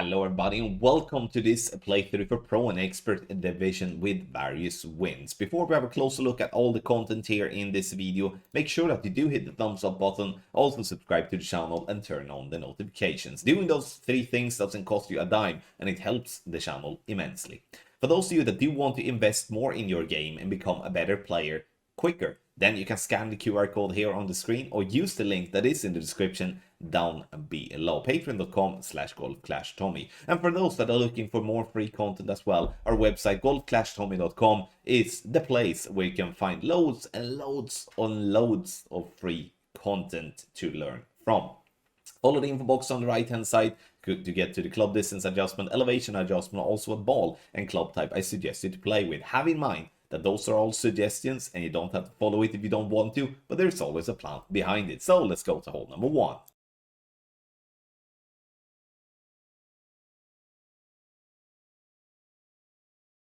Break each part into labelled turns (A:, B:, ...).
A: Hello everybody and welcome to this playthrough for Pro and Expert Division with various wins. Before we have a closer look at all the content here in this video, make sure that you do hit the thumbs up button, also subscribe to the channel and turn on the notifications. Doing those three things doesn't cost you a dime and it helps the channel immensely. For those of you that do want to invest more in your game and become a better player quicker, then you can scan the QR code here on the screen or use the link that is in the description down below. Patreon.com/GolfClashTommy. And for those that are looking for more free content as well, our website GolfClashTommy.com is the place where you can find loads and loads on loads of free content to learn from. Follow the info box on the right hand side to get to the club distance adjustment, elevation adjustment, also a ball and club type I suggest you to play with. Have in mind that those are all suggestions and you don't have to follow it if you don't want to, but there's always a plan behind it. So let's go to hole number one.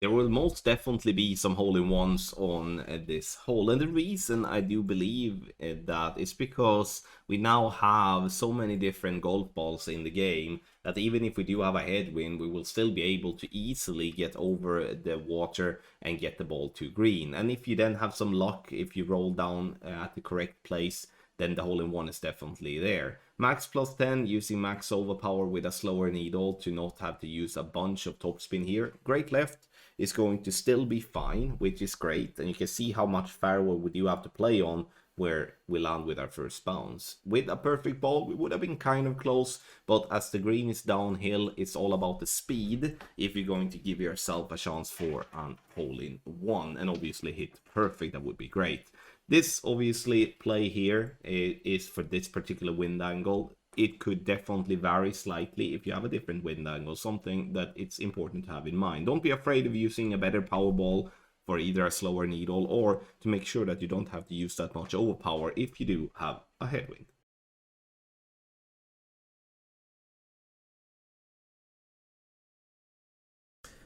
A: There will most definitely be some hole-in-ones on this hole, and the reason I do believe that is because we now have so many different golf balls in the game that even if we do have a headwind, we will still be able to easily get over the water and get the ball to green. And if you then have some luck, if you roll down at the correct place, then the hole-in-one is definitely there. Max plus 10 using max overpower with a slower needle to not have to use a bunch of topspin here. Great left is going to still be fine, which is great, and you can see how much fairway we do have to play on where we land with our first bounce. With a perfect ball we would have been kind of close, but as the green is downhill, it's all about the speed if you're going to give yourself a chance for a hole-in-one, and obviously hit perfect, that would be great. This obviously play here is for this particular wind angle. It could definitely vary slightly if you have a different wind angle, something that it's important to have in mind. Don't be afraid of using a better power ball for either a slower needle or to make sure that you don't have to use that much overpower if you do have a headwind.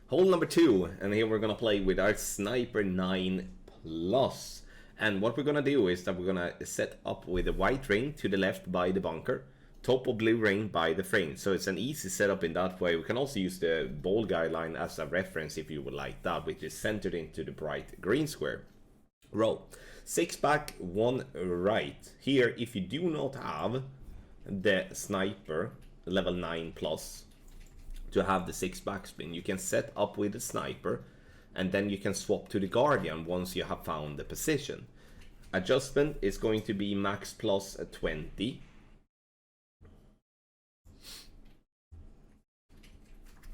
A: Hole number two, and here we're gonna play with our Sniper 9 Plus. And what we're gonna do is that we're gonna set up with a white ring to the left by the bunker, top of blue ring by the frame. So it's an easy setup in that way. We can also use the ball guideline as a reference if you would like that, which is centered into the bright green square. Row 6 back, 1 right. Here, if you do not have the Sniper level 9 plus to have the 6 backspin, you can set up with the Sniper and then you can swap to the Guardian once you have found the position. Adjustment is going to be max plus 20.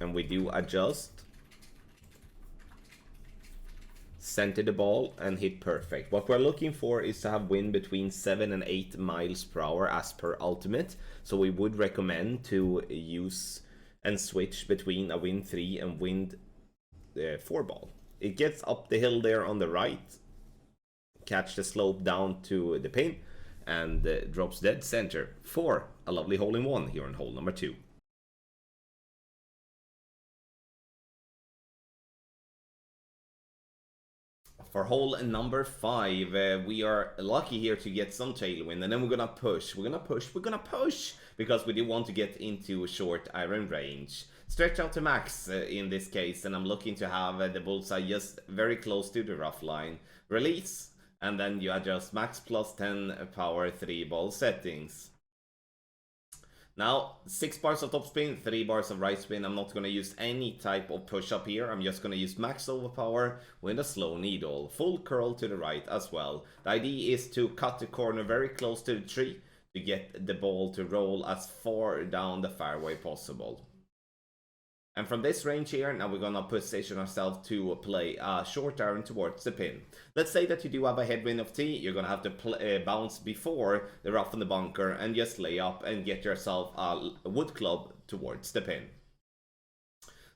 A: And we do adjust, center the ball and hit perfect. What we're looking for is to have wind between 7 and 8 miles per hour as per ultimate. So we would recommend to use and switch between a wind 3 and wind 4 ball. It gets up the hill there on the right, catch the slope down to the pin, and drops dead center for a lovely hole-in-one here on hole number 2. For hole number 5, we are lucky here to get some tailwind, and then we're gonna push, because we do want to get into short iron range. Stretch out to max in this case, and I'm looking to have the bullseye just very close to the rough line. Release, and then you adjust max plus 10 power 3 ball settings. Now, 6 bars of topspin, 3 bars of right spin. I'm not going to use any type of push-up here. I'm just going to use max overpower with a slow needle. Full curl to the right as well. The idea is to cut the corner very close to the tree to get the ball to roll as far down the fairway possible. And from this range here, now we're gonna position ourselves to play a short iron towards the pin. Let's say that you do have a headwind of tee, you're gonna have to bounce before the rough in the bunker and just lay up and get yourself a wood club towards the pin.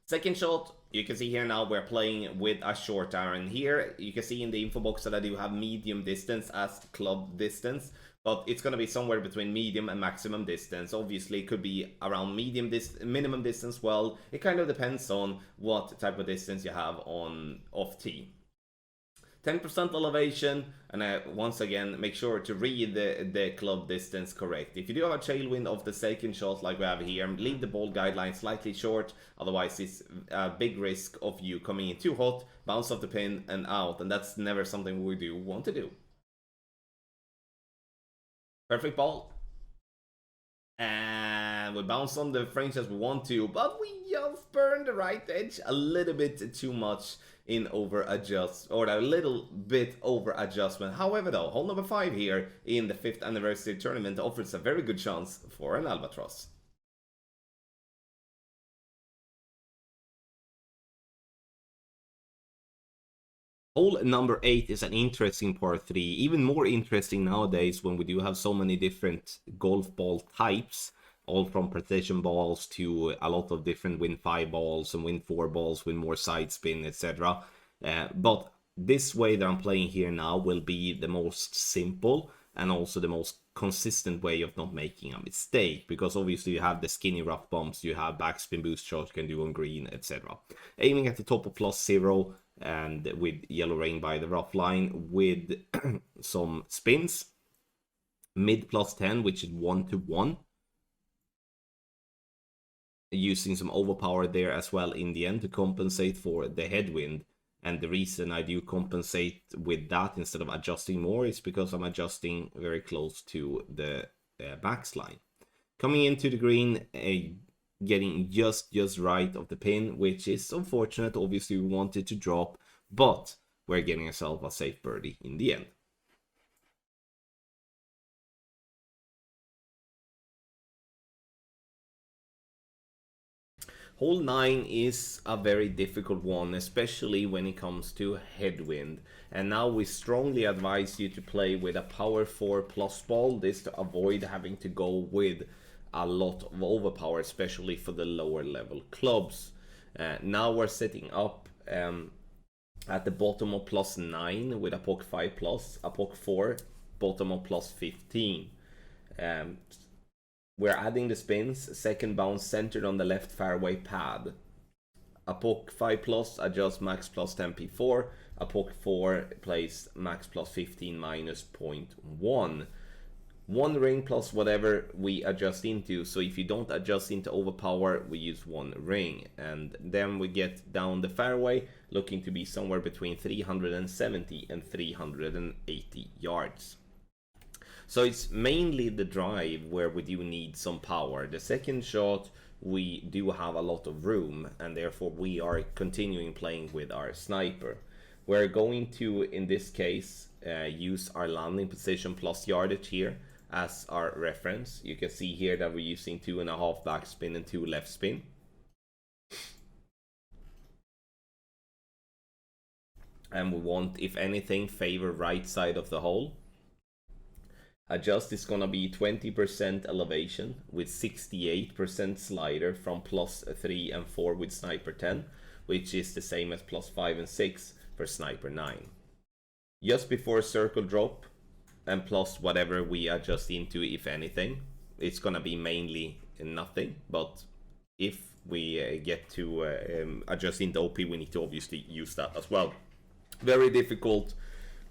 A: Second shot, you can see here now we're playing with a short iron. Here you can see in the info box that I do have medium distance as club distance, but it's going to be somewhere between medium and maximum distance. Obviously it could be around minimum distance. Well, it kind of depends on what type of distance you have on off tee. 10% elevation, and once again, make sure to read the club distance correct. If you do have a tailwind of the second shot like we have here, leave the ball guideline slightly short, otherwise it's a big risk of you coming in too hot, bounce off the pin and out, and that's never something we do want to do. Perfect ball. And we bounce on the French as we want to, but we just burned the right edge a little bit too much in over adjust, or a little bit over adjustment. However though, hole number 5 here in the 5th anniversary tournament offers a very good chance for an albatross. Hole number 8 is an interesting par 3, even more interesting nowadays when we do have so many different golf ball types, all from precision balls to a lot of different Win 5 balls and Win 4 balls with more side spin, etc. But this way that I'm playing here now will be the most simple and also the most consistent way of not making a mistake, because obviously you have the skinny rough bumps, you have backspin boost shots you can do on green, etc. Aiming at the top of +0 and with yellow rain by the rough line with some spins, mid +10, which is 1-1, using some overpower there as well in the end to compensate for the headwind. And the reason I do compensate with that instead of adjusting more is because I'm adjusting very close to the backsline. Coming into the green, getting just right of the pin, which is unfortunate. Obviously we wanted to drop, but we're getting ourselves a safe birdie in the end. Hole 9 is a very difficult one, especially when it comes to headwind. And now we strongly advise you to play with a power 4 plus ball, this to avoid having to go with a lot of overpower, especially for the lower level clubs. Now we're setting up at the bottom of +9 with a POC 5 plus, a POC 4, bottom of +15. We're adding the spins, second bounce centered on the left fairway pad. A POC 5 plus adjusts max +10 P4, a POC 4 plays max +15 minus 0.1. One ring plus whatever we adjust into, so if you don't adjust into overpower, we use one ring. And then we get down the fairway, looking to be somewhere between 370 and 380 yards. So it's mainly the drive where we do need some power. The second shot, we do have a lot of room, and therefore we are continuing playing with our sniper. We're going to, in this case, use our landing position plus yardage here as our reference. You can see here that we're using 2.5 backspin and 2 left spin. And we want, if anything, favor right side of the hole. Adjust is gonna be 20% elevation with 68% slider from +3 and 4 with sniper 10, which is the same as +5 and 6 for sniper 9. Just before circle drop and plus whatever we adjust into, if anything, it's gonna be mainly nothing, but if we get to adjust into OP, we need to obviously use that as well. Very difficult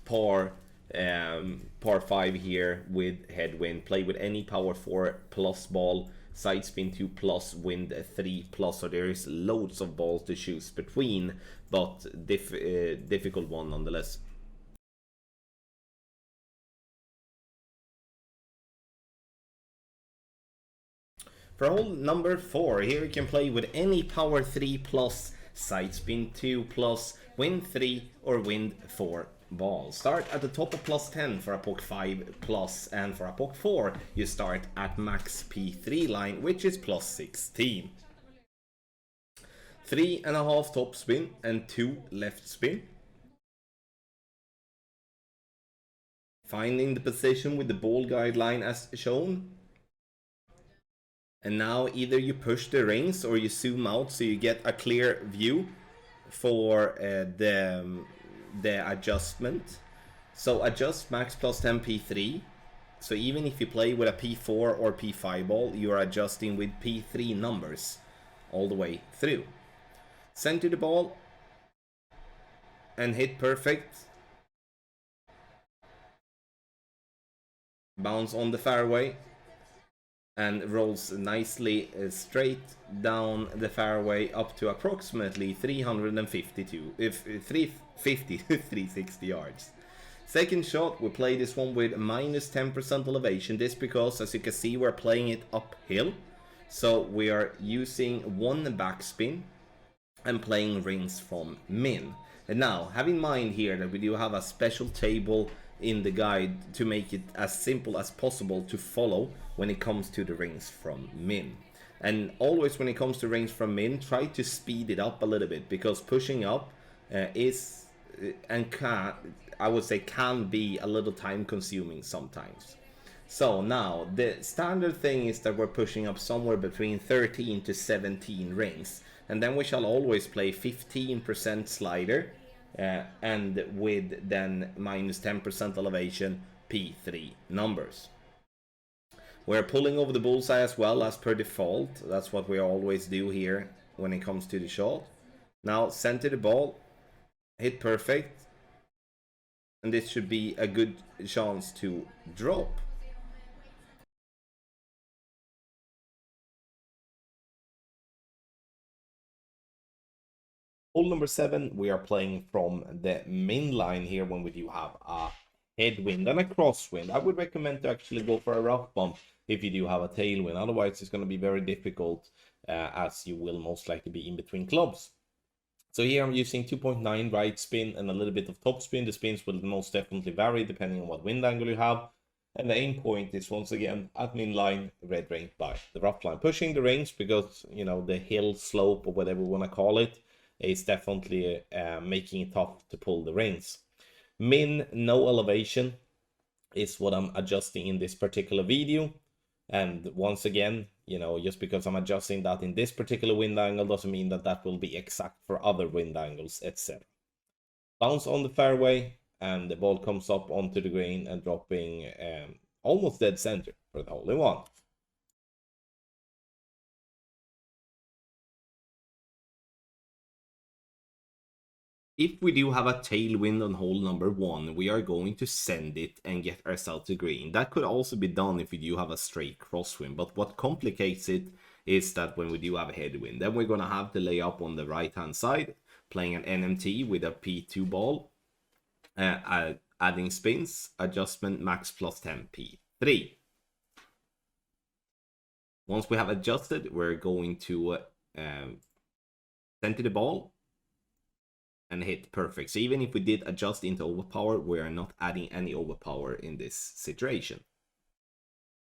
A: par 5 here with headwind. Play with any power 4 plus ball, side spin 2 plus, wind 3 plus, so there is loads of balls to choose between, but difficult one nonetheless. For hole number 4, here you can play with any power 3 plus, side spin 2 plus, wind 3 or wind 4 ball. Start at the top of +10 for a POC 5 plus, and for a POC 4 you start at max P3 line, which is +16. 3.5 top spin and 2 left spin. Finding the position with the ball guideline as shown. And now either you push the rings or you zoom out so you get a clear view for the adjustment. So adjust max +10 P3. So even if you play with a P4 or P5 ball, you are adjusting with P3 numbers all the way through. Center the ball and hit perfect. bounce on the fairway, and rolls nicely straight down the fairway up to approximately 350 to 360 yards. Second shot, we play this one with minus 10% elevation. This because, as you can see, we're playing it uphill. So we are using one backspin and playing rings from min. And now, have in mind here that we do have a special table in the guide to make it as simple as possible to follow when it comes to the rings from min. And always when it comes to rings from min, try to speed it up a little bit, because pushing up is and I would say can be a little time consuming sometimes. So now the standard thing is that we're pushing up somewhere between 13 to 17 rings, and then we shall always play 15% slider and with then minus 10% elevation P3 numbers. We're pulling over the bullseye as well as per default. That's what we always do here when it comes to the shot. Now center the ball, hit perfect, and this should be a good chance to drop. Hole number 7, we are playing from the min line here when we do have a headwind and a crosswind. I would recommend to actually go for a rough bump if you do have a tailwind. Otherwise, it's going to be very difficult as you will most likely be in between clubs. So here I'm using 2.9 right spin and a little bit of top spin. The spins will most definitely vary depending on what wind angle you have. And the aim point is once again at min line, red ring by the rough line. Pushing the rings because, you know, the hill slope or whatever we want to call it is definitely making it tough to pull the rings. Min, no elevation is what I'm adjusting in this particular video. And once again, you know, just because I'm adjusting that in this particular wind angle doesn't mean that that will be exact for other wind angles, etc. Bounce on the fairway, and the ball comes up onto the green and dropping almost dead center for the hole-in-one. If we do have a tailwind on hole number 1, we are going to send it and get ourselves to green. That could also be done if we do have a straight crosswind, but what complicates it is that when we do have a headwind, then we're going to have to lay up on the right hand side, playing an NMT with a P2 ball, adding spins, adjustment max plus 10 P3. Once we have adjusted, we're going to center the ball and hit perfect. So even if we did adjust into overpower, we are not adding any overpower in this situation.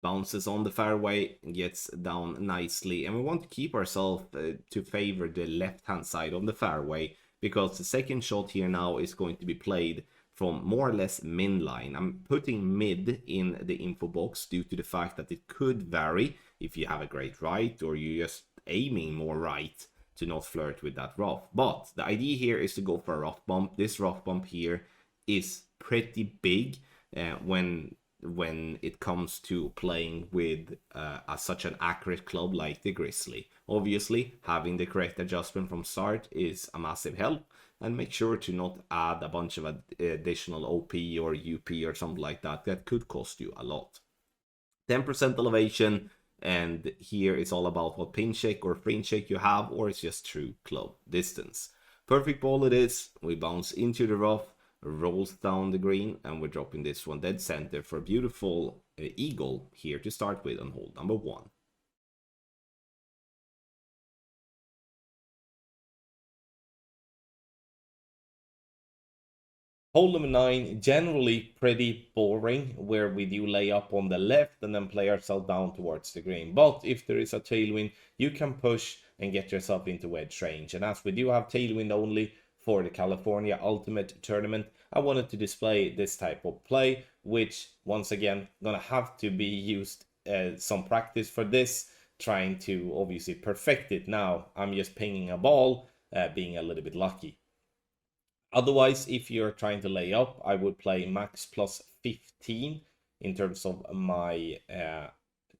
A: Bounces on the fairway, gets down nicely, and we want to keep ourselves to favor the left hand side of the fairway, because the second shot here now is going to be played from more or less min line. I'm putting mid in the info box due to the fact that it could vary if you have a great right or you're just aiming more right to not flirt with that rough. But the idea here is to go for a rough bump. This rough bump here is pretty big when it comes to playing with such an accurate club like the Grizzly. Obviously, having the correct adjustment from start is a massive help, and make sure to not add a bunch of additional OP or UP or something like that. That could cost you a lot. 10% elevation, and here it's all about what pin check or frame check you have, or it's just true club distance. Perfect ball it is. We bounce into the rough, rolls down the green, and we're dropping this one dead center for a beautiful eagle here to start with on hole number 1. Hole number 9, generally pretty boring, where we do lay up on the left and then play ourselves down towards the green. But if there is a tailwind, you can push and get yourself into wedge range. And as we do have tailwind only for the California Ultimate Tournament, I wanted to display this type of play, which once again gonna have to be used some practice for this, trying to obviously perfect it. Now I'm just pinging a ball, being a little bit lucky. Otherwise, if you're trying to lay up, I would play max plus 15 in terms of my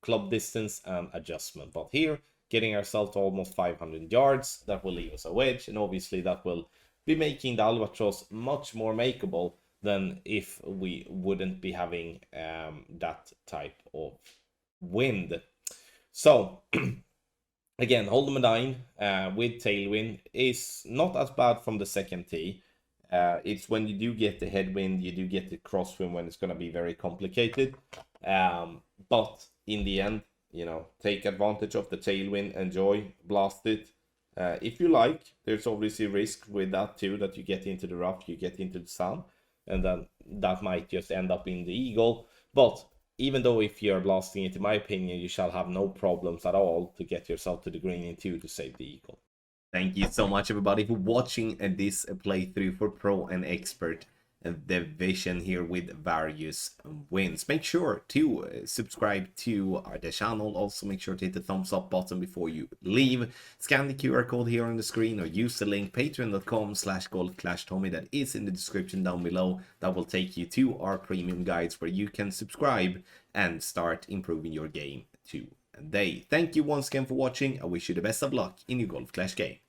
A: club distance and adjustment. But here, getting ourselves to almost 500 yards, that will leave us a wedge, and obviously that will be making the Albatross much more makeable than if we wouldn't be having that type of wind. So again, Hold'em a Nine with tailwind is not as bad from the second tee. It's when you do get the headwind, you do get the crosswind when it's going to be very complicated. But in the end, you know, take advantage of the tailwind, enjoy, blast it. If you like, there's obviously risk with that too, that you get into the rough, you get into the sun, and then that might just end up in the eagle. But even though if you're blasting it, in my opinion, you shall have no problems at all to get yourself to the green in two to save the eagle. Thank you so much, everybody, for watching this playthrough for Pro and Expert Division here with various wins. Make sure to subscribe to the channel. Also, make sure to hit the thumbs up button before you leave. Scan the QR code here on the screen or use the link patreon.com/golfclashtommy that is in the description down below. That will take you to our premium guides where you can subscribe and start improving your game today. Thank you once again for watching. I wish you the best of luck in your Golf Clash game.